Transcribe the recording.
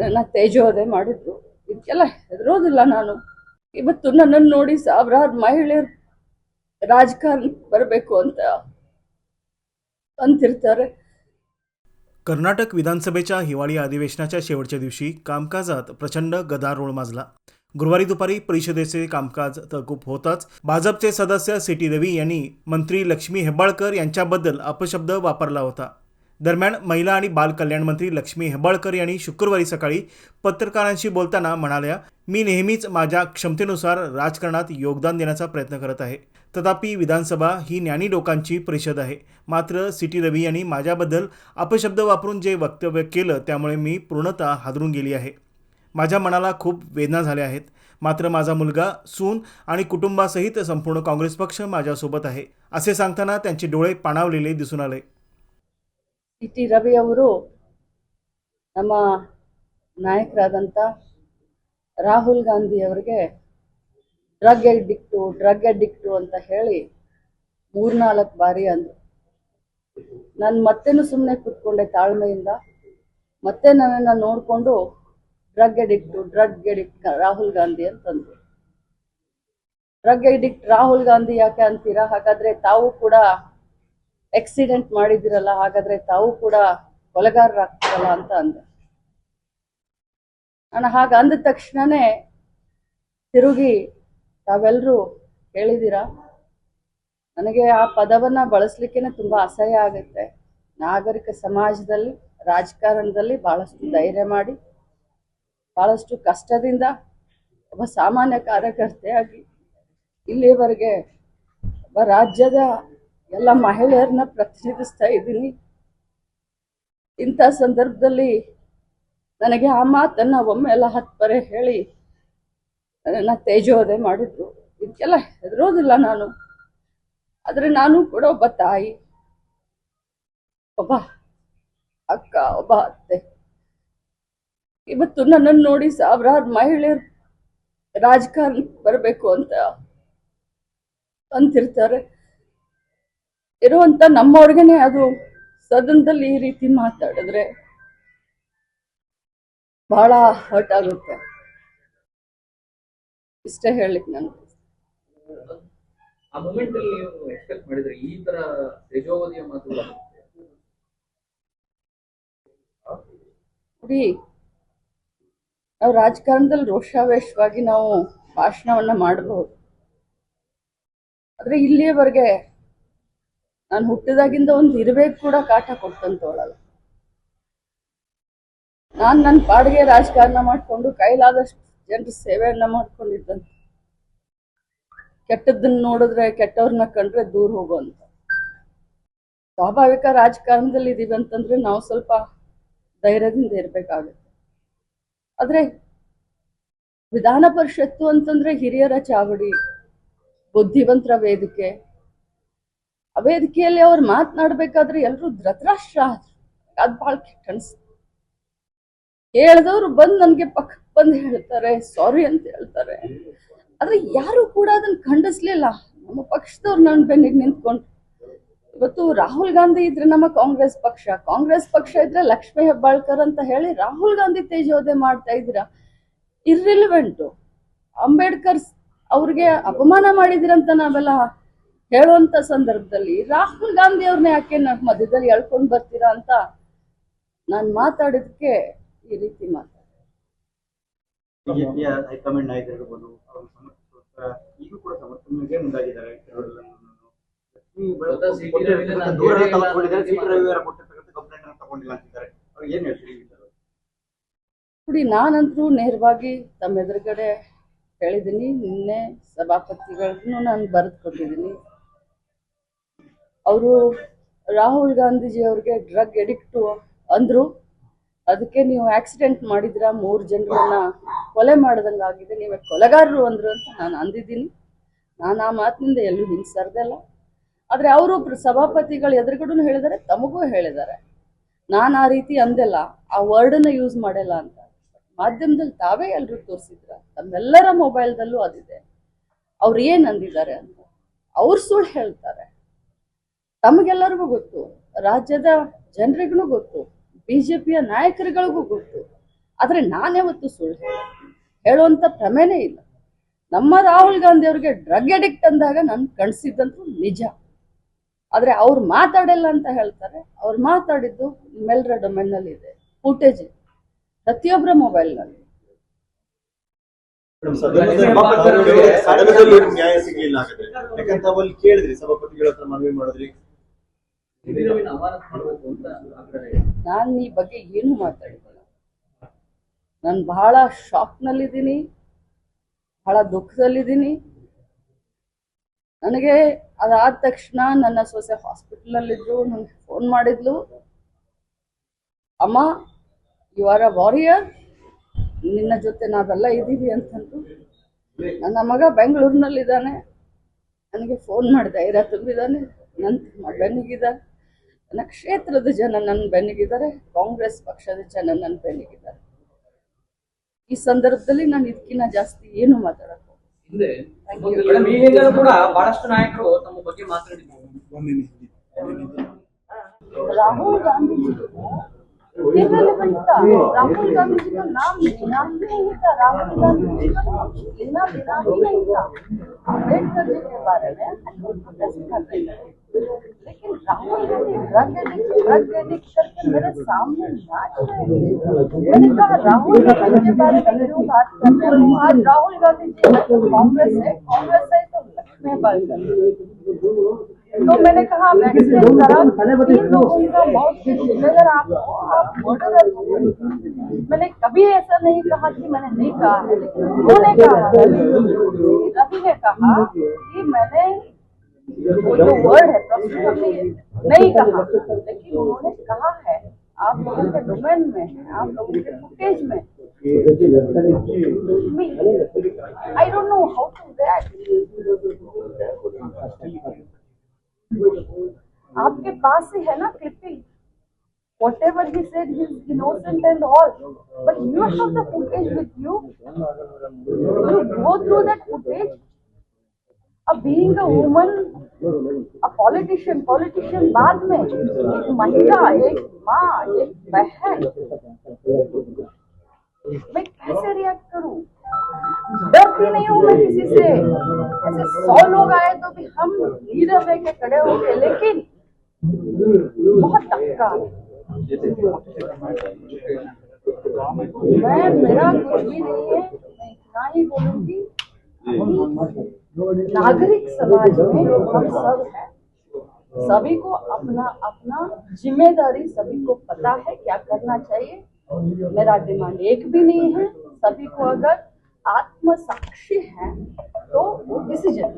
ನನ್ನ ತೇಜೋವಧೆ ಮಾಡಿದ್ರು. ಇದಕ್ಕೆಲ್ಲ ಹೆದರೋದಿಲ್ಲ ನಾನು. ಇವತ್ತು ನನ್ನನ್ನು ನೋಡಿ ಸಾವಿರಾರು ಮಹಿಳೆಯರು ರಾಜಕಾರಣ ಬರಬೇಕು ಅಂತಿರ್ತಾರೆ. कर्नाटक विधानसभेच्या हिवाळी अधिवेशनाच्या शेवटच्या दिवशी कामकाजात प्रचंड गदारोळ माजला. गुरुवारी दुपारी परिषदेचे कामकाज तहकूब होताच भाजपचे सदस्य सी.टी. रवी यांनी मंत्री लक्ष्मी हेब्बाळकर यांच्याबद्दल अपशब्द वापरला होता. दरम्यान महिला आणि बाल कल्याण मंत्री लक्ष्मी हेब्बाळकर यांनी शुक्रवारी सकाळी पत्रकारांशी बोलताना म्हणाल्या, मी नेहमीच माझ्या क्षमतेनुसार राजकारणात योगदान देण्याचा प्रयत्न करत आहे. तथापि विधानसभा ही ज्ञानी लोकांची परिषद आहे. मात्र सी.टी. रवी यांनी माझ्याबद्दल अपशब्द वापरून जे वक्तव्य केलं त्यामुळे मी पूर्णतः हादरून गेली आहे. माझ्या मनाला खूप वेदना झाल्या आहेत. मात्र माझा मुलगा, सून आणि कुटुंबासहित संपूर्ण काँग्रेस पक्ष माझ्यासोबत आहे, असे सांगताना त्यांचे डोळे पाणावलेले दिसून आले. ಸಿ.ಟಿ. ರವಿ ಅವರು ನಮ್ಮ ನಾಯಕರಾದಂಥ ರಾಹುಲ್ ಗಾಂಧಿ ಅವರಿಗೆ ಡ್ರಗ್ ಅಡಿಕ್ಟು ಅಂತ ಹೇಳಿ 3-4 ಬಾರಿ ಅಂದರು. ನಾನು ಮತ್ತೇನು ಸುಮ್ಮನೆ ಕೂತ್ಕೊಂಡೆ ತಾಳ್ಮೆಯಿಂದ. ಮತ್ತೆ ನನ್ನನ್ನು ನೋಡಿಕೊಂಡು ಡ್ರಗ್ ಅಡಿಕ್ಟ್ ರಾಹುಲ್ ಗಾಂಧಿ ಅಂತಂದ್ರು. ಡ್ರಗ್ ಅಡಿಕ್ಟ್ ರಾಹುಲ್ ಗಾಂಧಿ ಯಾಕೆ ಅಂತೀರಾ? ಹಾಗಾದ್ರೆ ತಾವು ಕೂಡ ಆಕ್ಸಿಡೆಂಟ್ ಮಾಡಿದಿರಲ್ಲ, ಹಾಗಾದ್ರೆ ತಾವು ಕೂಡ ಕೊಲೆಗಾರರಾಗ್ತಿರಲ್ಲ ಅಂತ ಅಂದೆ. ನಾನು ಹಾಗ ಅಂದ ತಕ್ಷಣನೇ ತಿರುಗಿ ತಾವೆಲ್ಲರೂ ಹೇಳಿದ್ದೀರಾ. ನನಗೆ ಆ ಪದವನ್ನು ಬಳಸಲಿಕ್ಕೆ ತುಂಬ ಅಸಹ್ಯ ಆಗುತ್ತೆ. ನಾಗರಿಕ ಸಮಾಜದಲ್ಲಿ, ರಾಜಕಾರಣದಲ್ಲಿ ಭಾಳಷ್ಟು ಧೈರ್ಯ ಮಾಡಿ, ಭಾಳಷ್ಟು ಕಷ್ಟದಿಂದ ಒಬ್ಬ ಸಾಮಾನ್ಯ ಕಾರ್ಯಕರ್ತೆಯಾಗಿ ಇಲ್ಲಿವರೆಗೆ ಒಬ್ಬ ರಾಜ್ಯದ ಎಲ್ಲ ಮಹಿಳೆಯರನ್ನ ಪ್ರತಿನಿಧಿಸ್ತಾ ಇದ್ದೀನಿ. ಇಂಥ ಸಂದರ್ಭದಲ್ಲಿ ನನಗೆ ಆ ಮಾತನ್ನು ಒಮ್ಮೆಲ್ಲ 10 ಬಾರಿ ಹೇಳಿ ನನ್ನ ತೇಜೋವಧೆ ಮಾಡಿದ್ರು. ಇದಕ್ಕೆಲ್ಲ ಹೆದರೋದಿಲ್ಲ ನಾನು. ಆದರೆ ನಾನು ಕೂಡ ಒಬ್ಬ ತಾಯಿ, ಒಬ್ಬ ಅಕ್ಕ, ಒಬ್ಬ ಅತ್ತೆ. ಇವತ್ತು ನನ್ನನ್ನು ನೋಡಿ ಸಾವಿರಾರು ಮಹಿಳೆಯರು ರಾಜಕಾರಣ ಬರಬೇಕು ಅಂತಿರ್ತಾರೆ. ಇರುವಂತ ನಮ್ಮವ್ರಿಗೇನೆ ಅದು ಸದನದಲ್ಲಿ ಈ ರೀತಿ ಮಾತಾಡಿದ್ರೆ ಬಹಳ ಹರ್ಟ್ ಆಗುತ್ತೆ. ಇಷ್ಟೇ ಹೇಳಲಿಕ್ಕೆ ನಾನು. ಆ ಮೂಮೆಂಟ್ ಅಲ್ಲಿ ನೀವು ಎಕ್ಸ್ಪೆಕ್ಟ್ ಮಾಡಿದ್ರೆ ಈ ತರ ತೇಜೋವಧಿಯ ಮಾತುಗಳು? ನೋಡಿ, ನಾವು ರಾಜಕಾರಣದಲ್ಲಿ ರೋಷಾವೇಶವಾಗಿ ನಾವು ಭಾಷಣವನ್ನ ಮಾಡಬಹುದು. ಆದ್ರೆ ಇಲ್ಲಿಯವರೆಗೆ ನಾನು ಹುಟ್ಟಿದಾಗಿಂದ ಒಂದು ಇರಬೇಕು ಕೂಡ ಕಾಟ ಕೊಡ್ತಂತವಳಲ್ಲ. ನಾನು ನನ್ನ ಪಾಡಿಗೆ ರಾಜಕಾರಣ ಮಾಡಿಕೊಂಡು ಕೈಲಾದಷ್ಟು ಜನರ ಸೇವೆಯನ್ನ ಮಾಡ್ಕೊಂಡಿದ್ದಂತೆ. ಕೆಟ್ಟದ್ದನ್ನ ನೋಡಿದ್ರೆ, ಕೆಟ್ಟವ್ರನ್ನ ಕಂಡ್ರೆ ದೂರ ಹೋಗುವಂತ ಸ್ವಾಭಾವಿಕ ರಾಜಕಾರಣದಲ್ಲಿ ಇದೀವಿ ಅಂತಂದ್ರೆ ನಾವು ಸ್ವಲ್ಪ ಧೈರ್ಯದಿಂದ ಇರಬೇಕಾಗುತ್ತೆ. ಆದ್ರೆ ವಿಧಾನ ಪರಿಷತ್ತು ಅಂತಂದ್ರೆ ಹಿರಿಯರ ಚಾವಡಿ, ಬುದ್ಧಿವಂತರ ವೇದಿಕೆ. ಆ ವೇದಿಕೆಯಲ್ಲಿ ಅವ್ರು ಮಾತನಾಡ್ಬೇಕಾದ್ರೆ ಎಲ್ಲರೂ ಧೃತರಾಷ್ಟ್ರ ಆದ್ರು. ಅದು ಬಹಳ ಕೆಟ್ಟ ಅನ್ಸುತ್ತೆ. ಹೇಳಿದವರು ಬಂದು ನನಗೆ ಪಕ್ಕ ಬಂದು ಹೇಳ್ತಾರೆ, ಸಾರಿ ಅಂತ ಹೇಳ್ತಾರೆ. ಆದ್ರೆ ಯಾರು ಕೂಡ ಅದನ್ನ ಖಂಡಿಸ್ಲಿಲ್ಲ. ನಮ್ಮ ಪಕ್ಷದವ್ರು ನನ್ನ ಬೆನ್ನಿಗೆ ನಿಂತ್ಕೊಂಡು, ಇವತ್ತು ರಾಹುಲ್ ಗಾಂಧಿ ಇದ್ರೆ ನಮ್ಮ ಕಾಂಗ್ರೆಸ್ ಪಕ್ಷ ಇದ್ರೆ ಲಕ್ಷ್ಮೀ ಹೆಬ್ಬಾಳ್ಕರ್ ಅಂತ ಹೇಳಿ ರಾಹುಲ್ ಗಾಂಧಿ ತೇಜೋವಧೆ ಮಾಡ್ತಾ ಇದ್ದೀರಾ. ಇರ್ರಿಲಿವೆಂಟು. ಅಂಬೇಡ್ಕರ್ ಅವ್ರಿಗೆ ಅಪಮಾನ ಮಾಡಿದಿರಂತ ನಾವೆಲ್ಲ ಹೇಳುವಂತ ಸಂದರ್ಭದಲ್ಲಿ ರಾಹುಲ್ ಗಾಂಧಿ ಅವ್ರನ್ನ ಯಾಕೆ ಮಧ್ಯದಲ್ಲಿ ಎಳ್ಕೊಂಡು ಬರ್ತೀರಾ ಅಂತ ನಾನು ಮಾತಾಡಿದಕ್ಕೆ ಈ ರೀತಿ ಬಿಜೆಪಿಯ ಹೈಕಮಾಂಡ್ ನಾಯಕರಿರ್ಬೋದು, ಅವರು ಈಗೂ ಕೂಡ ಸಮರ್ಥನೆಗೆ ಮುಂದಾಗಿದ್ದಾರೆ. ನೋಡಿ, ನಾನಂತರೂ ನೇರವಾಗಿ ತಮ್ಮ ಎದುರುಗಡೆ ಹೇಳಿದ್ದೀನಿ. ನಿನ್ನೆ ಸಭಾಪತಿಗಳನ್ನು ನಾನು ಬರೆದು ಕೊಟ್ಟಿದ್ದೀನಿ. ಅವರು ರಾಹುಲ್ ಗಾಂಧೀಜಿ ಅವ್ರಿಗೆ ಡ್ರಗ್ ಅಡಿಕ್ಟು ಅಂದ್ರು. ಅದಕ್ಕೆ ನೀವು ಆಕ್ಸಿಡೆಂಟ್ ಮಾಡಿದ್ರ, 3 ಜನರನ್ನ ಕೊಲೆ ಮಾಡ್ದಂಗಾಗಿದೆ, ನೀವೇ ಕೊಲೆಗಾರರು ಅಂದ್ರು ಅಂತ ನಾನು ಅಂದಿದ್ದೀನಿ. ನಾನು ಆ ಮಾತಿನಿಂದ ಎಲ್ಲೂ ಹಿಂಸರ್ದಲ್ಲ. ಆದರೆ ಅವರು ಸಭಾಪತಿಗಳು ಎದುರುಗಡೆ ಹೇಳಿದ್ದಾರೆ, ತಮಗೂ ಹೇಳಿದ್ದಾರೆ. ನಾನು ಆ ರೀತಿ ಅಂದೆಲ್ಲ, ಆ ವರ್ಡನ್ನ ಯೂಸ್ ಮಾಡಲ್ಲ ಅಂತ ಮಾಧ್ಯಮದಲ್ಲಿ ತಾವೇ ಎಲ್ಲರೂ ತೋರಿಸಿದ್ರ. ತಮ್ಮೆಲ್ಲರ ಮೊಬೈಲ್ದಲ್ಲೂ ಅದಿದೆ. ಅವ್ರು ಏನು ಅಂದಿದ್ದಾರೆ ಅಂತ. ಅವ್ರು ಸುಳ್ಳು ಹೇಳ್ತಾರೆ. ತಮಗೆಲ್ಲರಿಗೂ ಗೊತ್ತು, ರಾಜ್ಯದ ಜನರಿಗೂ ಗೊತ್ತು, ಬಿಜೆಪಿಯ ನಾಯಕರುಗಳಿಗೂ ಗೊತ್ತು. ಆದರೆ ನಾನ್ಯಾವತ್ತೂ ಸುಳ್ಳು ಹೇಳುವಂಥ ಪ್ರಮೇನೇ ಇಲ್ಲ. ನಮ್ಮ ರಾಹುಲ್ ಗಾಂಧಿ ಅವ್ರಿಗೆ ಡ್ರಗ್ ಅಡಿಕ್ಟ್ ಅಂದಾಗ ನಾನು ಕಣಿಸಿದ್ದಂತೂ ನಿಜ. ಆದರೆ ಅವ್ರು ಮಾತಾಡಲ್ಲ ಅಂತ ಹೇಳ್ತಾರೆ. ಅವ್ರು ಮಾತಾಡಿದ್ದು ನಿಮ್ಮೆಲ್ಲರ ಡೊಮೆನ್ನಲ್ಲಿ ಇದೆ, ಫುಟೇಜ್ ಇದೆ, ಪ್ರತಿಯೊಬ್ಬರ ಮೊಬೈಲ್ನಲ್ಲಿ. ಸದನದಲ್ಲಿ ನ್ಯಾಯ ಸಿಗ್ಲಿಲ್ಲ ಹಾಗಾದ್ರೆ, ಯಾಕಂತ ತಾವಲ್ಲಿ ಕೇಳಿದ್ರಿ, ಸಭಾಪತಿಗಳ ಹತ್ರ ಮನವಿ ಮಾಡಿದ್ರಿ. ಸಿದ್ದರಾಮಯ್ಯನ ಅಮಾನತು ಮಾಡಬೇಕು ಅಂತ ಆಗ್ರಹ ಇದೆ. ನಾನು ಈ ಬಗ್ಗೆ ಏನು ಮಾತಾಡಿಲ್ಲ. ನಾನು ಬಹಳ ಶಾಕ್ನಲ್ಲಿದ್ದೀನಿ, ಬಹಳ ದುಃಖದಲ್ಲಿದ್ದೀನಿ. ನನಗೆ ಅದಾದ ತಕ್ಷಣ ನನ್ನ ಸೊಸೆ ಹಾಸ್ಪಿಟಲಲ್ಲಿದ್ರು, ನನಗೆ ಫೋನ್ ಮಾಡಿದ್ಲು, ಅಮ್ಮ ಯು ಆರ್ ಅ ವಾರಿಯರ್, ನಿನ್ನ ಜೊತೆ ನಾವೆಲ್ಲ ಇದ್ದೀವಿ ಅಂತಂದು. ನನ್ನ ಮಗ ಬೆಂಗಳೂರಿನಲ್ಲಿದ್ದಾನೆ, ನನಗೆ ಫೋನ್ ಮಾಡಿ ಧೈರ್ಯ ತುಂಬಿದ್ದಾನೆ, ನನ್ನ ಬೆನ್ನಿಗಿದ್ದಾರೆ, ನನ್ನ ಕ್ಷೇತ್ರದ ಜನ ನನ್ನ ಬೆನ್ನಿಗಿದ್ದಾರೆ, ಕಾಂಗ್ರೆಸ್ ಪಕ್ಷದ ಜನ ನನ್ನ ಬೆನ್ನಿಗಿದ್ದಾರೆ. ಈ ಸಂದರ್ಭದಲ್ಲಿ ನಾನು ಇದಕ್ಕಿಂತ ಜಾಸ್ತಿ ಏನು ಮಾತಾಡಕ್ಕೆ ಹಿಂದೆ ಮೇಡಮ್, ಈ ಹಿಂದೆ ಕೂಡ ಬಹಳಷ್ಟು ನಾಯಕರು ತಮ್ಮ ಬಗ್ಗೆ ಮಾತಾಡಿದ್ರು. राहुल गांधी जी को irrelevant था। राहुल गांधी जी का नाम लेना ही नहीं था, राहुल गांधी जी का लेना देना ही नहीं था। अम्बेडकर जी के बारे में प्रोटेस्ट कर रहे थे, लेकिन राहुल गांधी ड्रग एडिक्ट करके मेरे सामने नाच रहे थे। मैंने कहा राहुल गांधी के बारे में क्यों बात कर रहे हो? आज राहुल गांधी जी कांग्रेस है तो लक्ष्मीबाई गांधी। तो मैंने कहा वैक्सीन करा, 3 लोगों का मौत नजर आपको, आप मर्डरर हो। मैंने कभी ऐसा नहीं कहा कि मैंने नहीं कहा है, लेकिन उन्होंने कहा, रवि ने कहा कि मैंने वो जो वर्ड है नहीं कहा, लेकिन उन्होंने कहा है। आप लोगों के डोमेन में है, आप लोगों के फुटेज में। I don't know how to react. आपके पास ही है ना clipping, whatever he said he is innocent and all, but you have the footage with you. You go through that footage. Being a woman, a politician बाद में, एक महिला, एक माँ, एक बहन, मैं कैसे रिएक्ट करूं? डरती नहीं हूं मैं किसी से। ऐसे 100 लोग आए तो भी हम लीडर रह के खड़े होंगे, लेकिन बहुत धक्का। मेरा कुछ भी नहीं है, मैं इतना ही बोलूंगी, नागरिक समाज में हम सब हैं, सभी को अपना अपना जिम्मेदारी, सभी को पता है क्या करना चाहिए। मेरा डिमांड एक भी नहीं है, सभी को अगर आत्मसाक्षी है तो डिसीजन